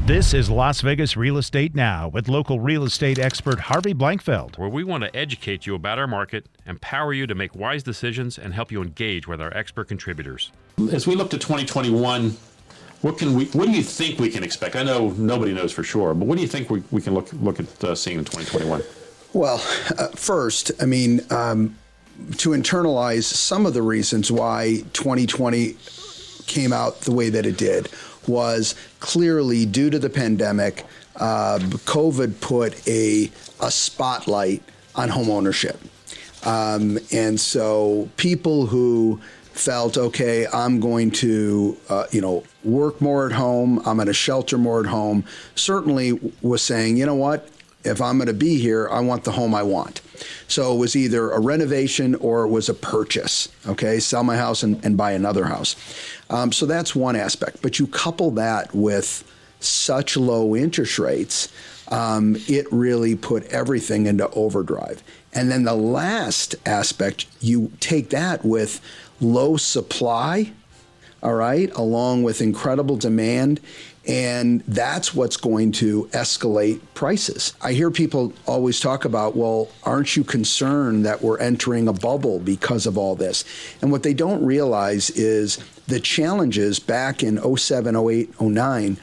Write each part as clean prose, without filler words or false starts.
This is Las Vegas Real Estate Now with local real estate expert Harvey Blankfeld. Where we want to educate you about our market, empower you to make wise decisions, and help you engage with our expert contributors. As we look to 2021, what do you think we can expect? I know nobody knows for sure, but what do you think we can look at seeing in 2021? Well, first, to internalize some of the reasons why 2020 came out the way that it did was clearly due to the pandemic. COVID put a spotlight on homeownership. And so people who felt, okay, I'm going to, work more at home, I'm going to shelter more at home, certainly was saying, you know what, if I'm going to be here, I want the home I want. So it was either a renovation or it was a purchase, okay, sell my house and buy another house. So that's one aspect. But you couple that with such low interest rates, it really put everything into overdrive. And then the last aspect, you take that with low supply, all right, along with incredible demand, and that's what's going to escalate prices. I hear people always talk about, well, aren't you concerned that we're entering a bubble because of all this? And what they don't realize is the challenges back in 07, 08, 09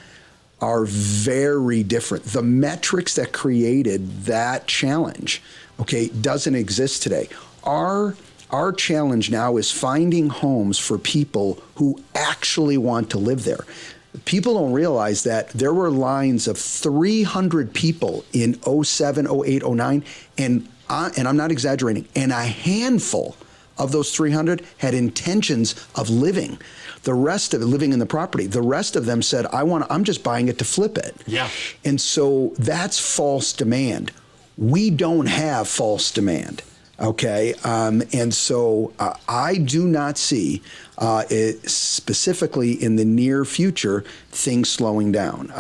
are very different. The metrics that created that challenge, okay, doesn't exist today. Our challenge now is finding homes for people who actually want to live there. People don't realize that there were lines of 300 people in 07, 08, 09, and I'm not exaggerating, and a handful of those 300 had intentions of living. The rest of it, living in the property, the rest of them said, I'm just buying it to flip it. Yeah. And so that's false demand. We don't have false demand. Okay, and so I do not see, specifically in the near future, things slowing down.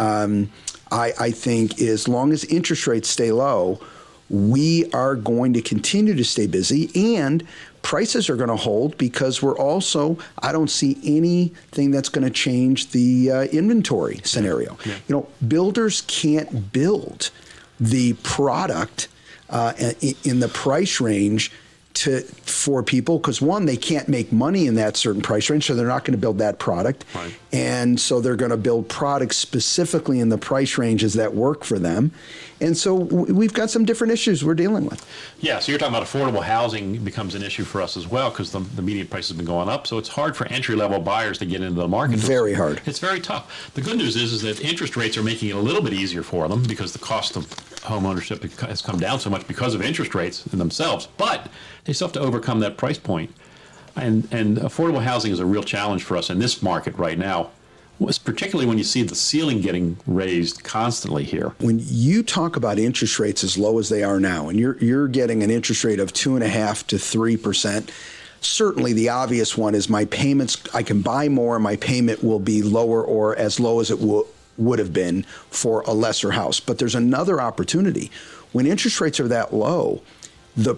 I think as long as interest rates stay low, we are going to continue to stay busy, and prices are going to hold because I don't see anything that's going to change the inventory scenario. Yeah. Builders can't build the product in the price range for people because, one, they can't make money in that certain price range, so they're not going to build that product. Right. And so they're going to build products specifically in the price ranges that work for them. And so we've got some different issues we're dealing with. Yeah, so you're talking about affordable housing becomes an issue for us as well because the median price has been going up. So it's hard for entry-level buyers to get into the market. Very hard. It's very tough. The good news is that interest rates are making it a little bit easier for them because the cost of home ownership has come down so much because of interest rates in themselves. But they still have to overcome that price point. And affordable housing is a real challenge for us in this market right now, particularly when you see the ceiling getting raised constantly here. When you talk about interest rates as low as they are now, and you're getting an interest rate of 2.5% to 3%, certainly the obvious one is my payments, I can buy more, my payment will be lower or as low as it would have been for a lesser house. But there's another opportunity. When interest rates are that low, the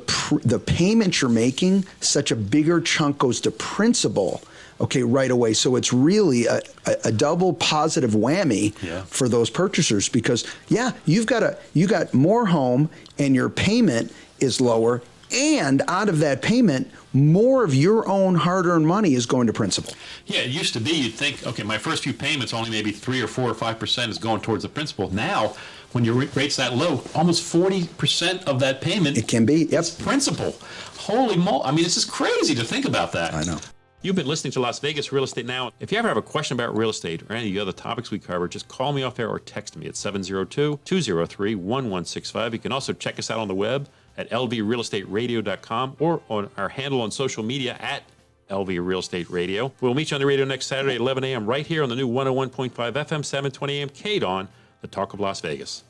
payment you're making, such a bigger chunk goes to principal, okay, right away. So it's really a double positive whammy for those purchasers because, you got more home and your payment is lower, and out of that payment, more of your own hard-earned money is going to principal. Yeah, it used to be you'd think, okay, my first few payments, only maybe 3 or 4 or 5% is going towards the principal. Now, when your rate's that low, almost 40% of that payment it can be, is principal. Holy moly. I mean, it's just crazy to think about that. I know. You've been listening to Las Vegas Real Estate Now. If you ever have a question about real estate or any of the other topics we cover, just call me off air or text me at 702-203-1165. You can also check us out on the web at lvrealestateradio.com or on our handle on social media at LV Real Estate Radio. We'll meet you on the radio next Saturday at 11 a.m. right here on the new 101.5 FM, 720 AM KDWN, the Talk of Las Vegas.